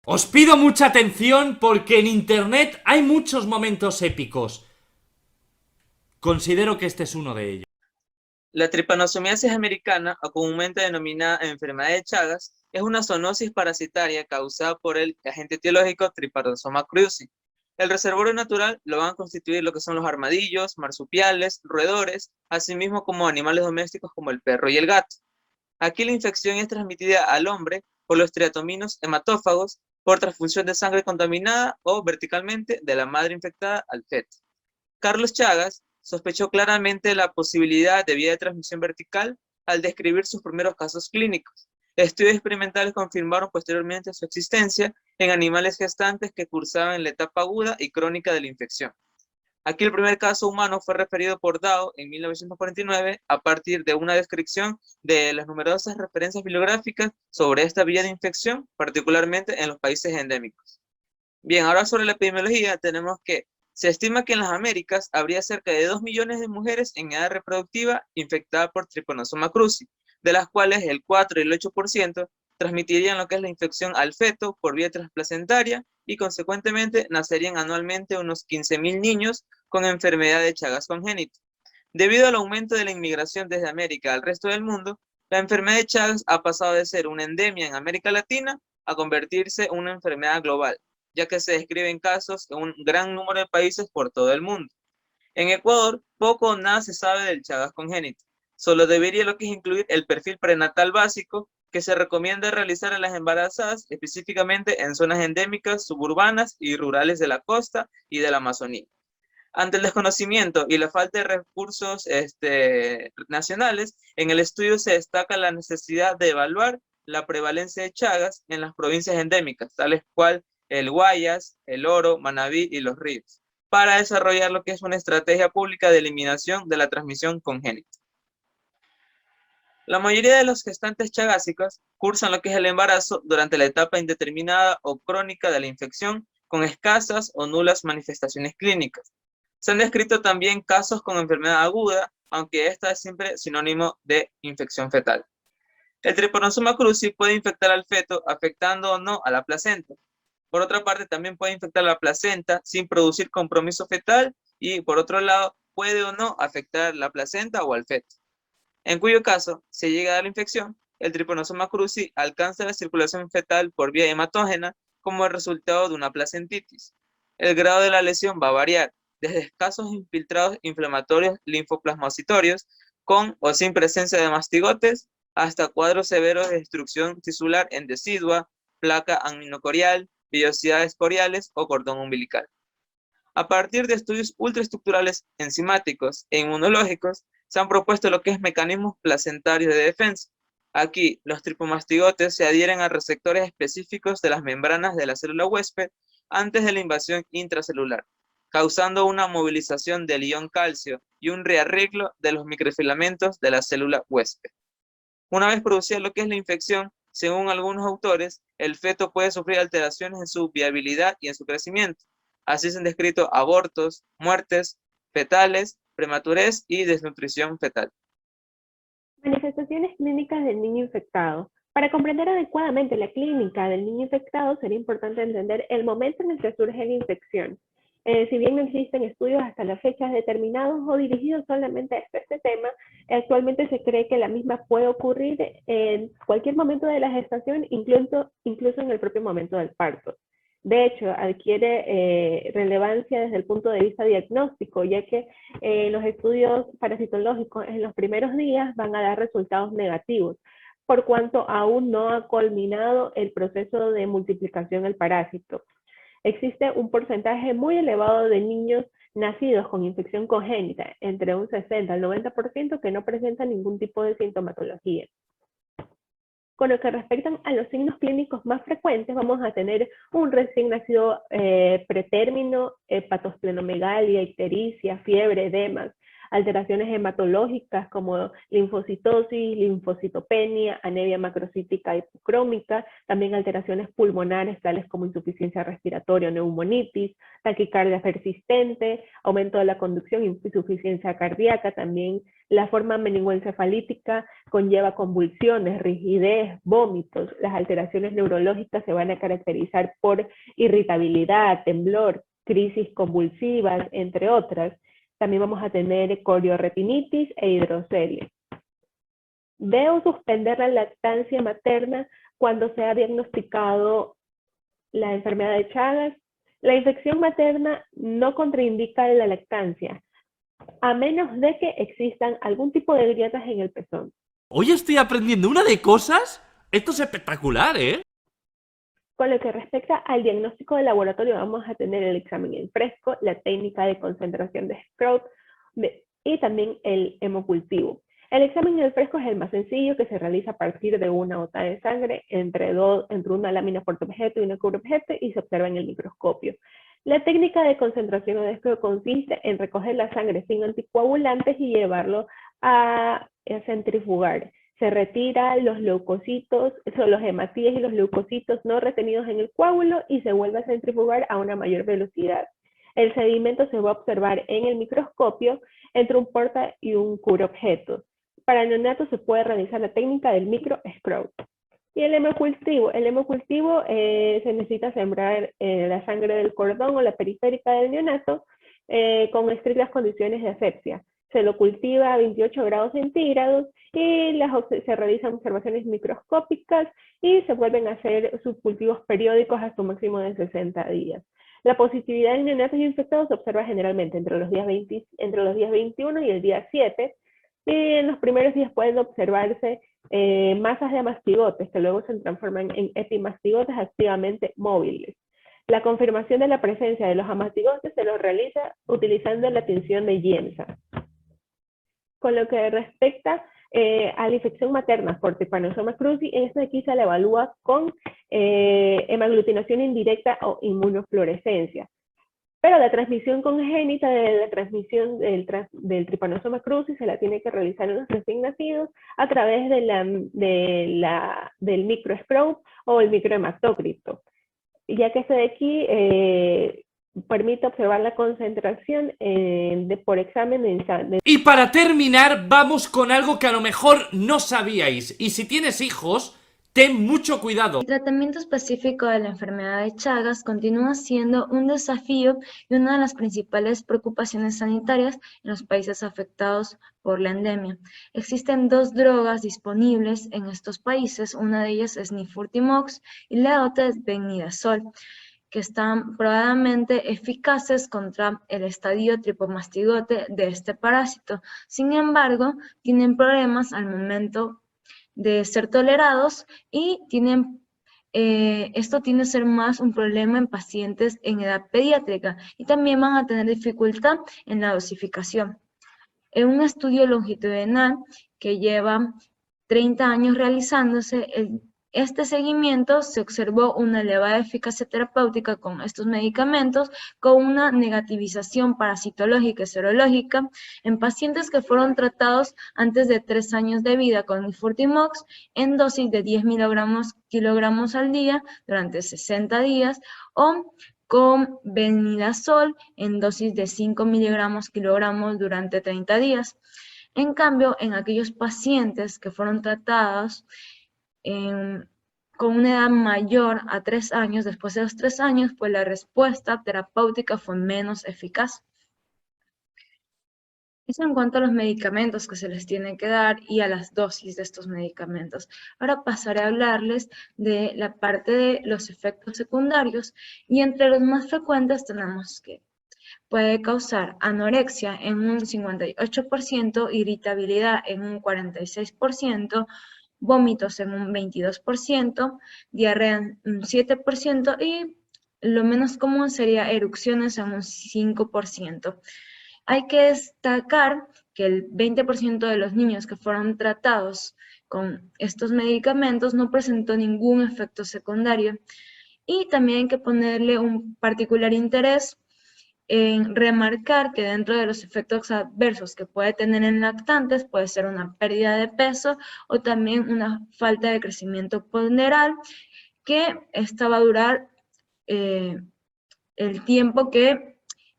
Os pido mucha atención porque en internet hay muchos momentos épicos. Considero que este es uno de ellos. La tripanosomiasis americana, o comúnmente denominada enfermedad de Chagas, es una zoonosis parasitaria causada por el agente etiológico Trypanosoma cruzi. El reservorio natural lo van a constituir lo que son los armadillos, marsupiales, roedores, asimismo como animales domésticos como el perro y el gato. Aquí la infección es transmitida al hombre por los triatominos hematófagos por transfusión de sangre contaminada o verticalmente de la madre infectada al feto. Carlos Chagas sospechó claramente la posibilidad de vía de transmisión vertical al describir sus primeros casos clínicos. Estudios experimentales confirmaron posteriormente su existencia en animales gestantes que cursaban la etapa aguda y crónica de la infección. Aquí el primer caso humano fue referido por Dow en 1949 a partir de una descripción de las numerosas referencias bibliográficas sobre esta vía de infección, particularmente en los países endémicos. Bien, ahora sobre la epidemiología tenemos que se estima que en las Américas habría cerca de 2 millones de mujeres en edad reproductiva infectadas por Trypanosoma cruzi, de las cuales el 4 y el 8% transmitirían lo que es la infección al feto por vía transplacentaria y consecuentemente nacerían anualmente unos 15.000 niños con enfermedad de Chagas congénito. Debido al aumento de la inmigración desde América al resto del mundo, la enfermedad de Chagas ha pasado de ser una endemia en América Latina a convertirse en una enfermedad global, ya que se describen casos en un gran número de países por todo el mundo. En Ecuador, poco o nada se sabe del Chagas congénito. Solo debería lo que es incluir el perfil prenatal básico que se recomienda realizar a las embarazadas, específicamente en zonas endémicas, suburbanas y rurales de la costa y de la Amazonía. Ante el desconocimiento y la falta de recursos nacionales, en el estudio se destaca la necesidad de evaluar la prevalencia de Chagas en las provincias endémicas, tales cual el Guayas, el Oro, Manabí y Los Ríos, para desarrollar lo que es una estrategia pública de eliminación de la transmisión congénita. La mayoría de los gestantes chagásicos cursan lo que es el embarazo durante la etapa indeterminada o crónica de la infección con escasas o nulas manifestaciones clínicas. Se han descrito también casos con enfermedad aguda, aunque esta es siempre sinónimo de infección fetal. El Trypanosoma cruzi puede infectar al feto afectando o no a la placenta. Por otra parte, también puede infectar la placenta sin producir compromiso fetal y, por otro lado, puede o no afectar la placenta o al feto. En cuyo caso, si llega a dar la infección, el Trypanosoma cruzi alcanza la circulación fetal por vía hematógena como el resultado de una placentitis. El grado de la lesión va a variar, desde escasos infiltrados inflamatorios linfoplasmocitorios con o sin presencia de mastigotes, hasta cuadros severos de destrucción tisular en decidua, placa aminocorial, vellosidades coriales o cordón umbilical. A partir de estudios ultraestructurales enzimáticos e inmunológicos, se han propuesto lo que es mecanismos placentarios de defensa. Aquí, los tripomastigotes se adhieren a receptores específicos de las membranas de la célula huésped antes de la invasión intracelular, causando una movilización del ion calcio y un rearreglo de los microfilamentos de la célula huésped. Una vez producida lo que es la infección, según algunos autores, el feto puede sufrir alteraciones en su viabilidad y en su crecimiento. Así se han descrito abortos, muertes fetales, prematurez y desnutrición fetal. Manifestaciones clínicas del niño infectado. Para comprender adecuadamente la clínica del niño infectado sería importante entender el momento en el que surge la infección. Si bien no existen estudios hasta las fechas determinados o dirigidos solamente a este tema, actualmente se cree que la misma puede ocurrir en cualquier momento de la gestación, incluso en el propio momento del parto. De hecho, adquiere relevancia desde el punto de vista diagnóstico, ya que los estudios parasitológicos en los primeros días van a dar resultados negativos, por cuanto aún no ha culminado el proceso de multiplicación del parásito. Existe un porcentaje muy elevado de niños nacidos con infección congénita, entre un 60 al 90%, que no presentan ningún tipo de sintomatología. Con lo que respectan a los signos clínicos más frecuentes, vamos a tener un recién nacido pretérmino, hepatosplenomegalia, ictericia, fiebre, edemas. alteraciones hematológicas como linfocitosis, linfocitopenia, anemia macrocítica hipocrómica, también alteraciones pulmonares tales como insuficiencia respiratoria o neumonitis, taquicardia persistente, aumento de la conducción, insuficiencia cardíaca, también la forma meningoencefalítica conlleva convulsiones, rigidez, vómitos. Las alteraciones neurológicas se van a caracterizar por irritabilidad, temblor, crisis convulsivas, entre otras. También vamos a tener corioretinitis e hidrocelia. Debo suspender la lactancia materna cuando se ha diagnosticado la enfermedad de Chagas. La infección materna no contraindica la lactancia, a menos de que existan algún tipo de grietas en el pezón. Hoy estoy aprendiendo una de cosas. Esto es espectacular, ¿eh? Con lo que respecta al diagnóstico de laboratorio, vamos a tener el examen en fresco, la técnica de concentración de Stroud y también el hemocultivo. El examen en el fresco es el más sencillo, que se realiza a partir de una gota de sangre entre una lámina portaobjeto y una cubreobjeto y se observa en el microscopio. La técnica de concentración de Stroud consiste en recoger la sangre sin anticoagulantes y llevarlo a centrifugar. Se retira los leucocitos, los hematíes y los leucocitos no retenidos en el coágulo y se vuelve a centrifugar a una mayor velocidad. El sedimento se va a observar en el microscopio entre un porta y un cubreobjeto. Para el neonato se puede realizar la técnica del micro-Stroud. Y el hemocultivo se necesita sembrar la sangre del cordón o la periférica del neonato con estrictas condiciones de asepsia. Se lo cultiva a 28 grados centígrados y se realizan observaciones microscópicas y se vuelven a hacer subcultivos periódicos hasta un máximo de 60 días. La positividad en neonatos infectados se observa generalmente entre los días 21 y el día 7, y en los primeros días pueden observarse masas de mastigotes que luego se transforman en epimastigotes activamente móviles. La confirmación de la presencia de los amastigotes se los realiza utilizando la tinción de Giemsa. Con lo que respecta a la infección materna por Trypanosoma cruzi, esta aquí se la evalúa con hemaglutinación indirecta o inmunofluorescencia. Pero la transmisión congénita de la transmisión del Trypanosoma cruzi se la tiene que realizar en los recién nacidos a través del micro-Stroud o el microhematócrito, ya que este de aquí permite observar la concentración por examen Y para terminar, vamos con algo que a lo mejor no sabíais. Y si tienes hijos, ten mucho cuidado. El tratamiento específico de la enfermedad de Chagas continúa siendo un desafío y una de las principales preocupaciones sanitarias en los países afectados por la endemia. Existen 2 drogas disponibles en estos países, una de ellas es Nifurtimox y la otra es Benidazol, que están probadamente eficaces contra el estadio tripomastigote de este parásito. Sin embargo, tienen problemas al momento de ser tolerados y esto tiende a ser más un problema en pacientes en edad pediátrica y también van a tener dificultad en la dosificación. En un estudio longitudinal que lleva 30 años realizándose, este seguimiento se observó una elevada eficacia terapéutica con estos medicamentos, con una negativización parasitológica y serológica en pacientes que fueron tratados antes de 3 años de vida con Nifurtimox en dosis de 10 kilogramos al día durante 60 días o con Benidazol en dosis de 5 kilogramos durante 30 días. En cambio, en aquellos pacientes que fueron tratados con una edad mayor a 3 años, después de los 3 años, pues la respuesta terapéutica fue menos eficaz. Eso en cuanto a los medicamentos que se les tiene que dar y a las dosis de estos medicamentos. Ahora pasaré a hablarles de la parte de los efectos secundarios y entre los más frecuentes tenemos que puede causar anorexia en un 58%, irritabilidad en un 46%, vómitos en un 22%, diarrea en un 7% y lo menos común sería erupciones en un 5%. Hay que destacar que el 20% de los niños que fueron tratados con estos medicamentos no presentó ningún efecto secundario y también hay que ponerle un particular interés en remarcar que dentro de los efectos adversos que puede tener en lactantes puede ser una pérdida de peso o también una falta de crecimiento ponderal, que esta va a durar el tiempo que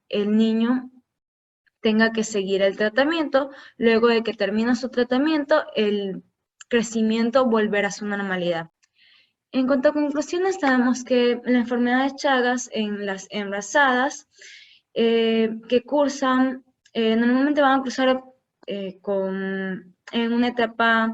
el niño tenga que seguir el tratamiento. Luego de que termina su tratamiento, el crecimiento volverá a su normalidad. En cuanto a conclusiones, tenemos que la enfermedad de Chagas en las embarazadas que cursan, normalmente van a cursar en una etapa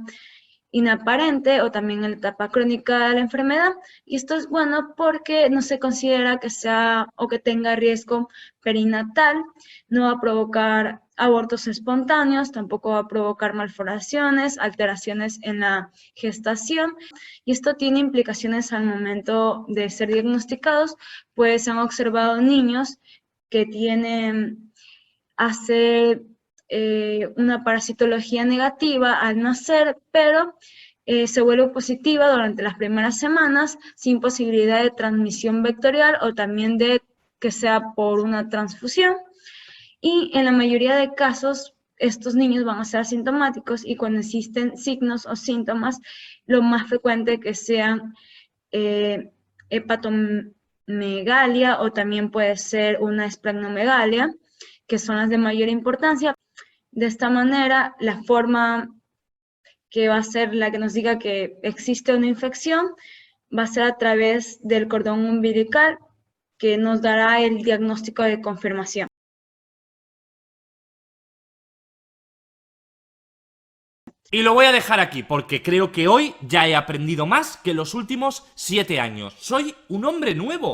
inaparente o también en la etapa crónica de la enfermedad, y esto es bueno porque no se considera que sea o que tenga riesgo perinatal, no va a provocar abortos espontáneos, tampoco va a provocar malformaciones, alteraciones en la gestación, y esto tiene implicaciones al momento de ser diagnosticados, pues se han observado niños que tienen una parasitología negativa al nacer, pero se vuelve positiva durante las primeras semanas sin posibilidad de transmisión vectorial o también de que sea por una transfusión. Y en la mayoría de casos, estos niños van a ser asintomáticos y cuando existen signos o síntomas, lo más frecuente que sean hepatomegalia o también puede ser una esplenomegalia, que son las de mayor importancia. De esta manera, la forma que va a ser la que nos diga que existe una infección va a ser a través del cordón umbilical, que nos dará el diagnóstico de confirmación. Y lo voy a dejar aquí porque creo que hoy ya he aprendido más que los últimos 7 años. Soy un hombre nuevo.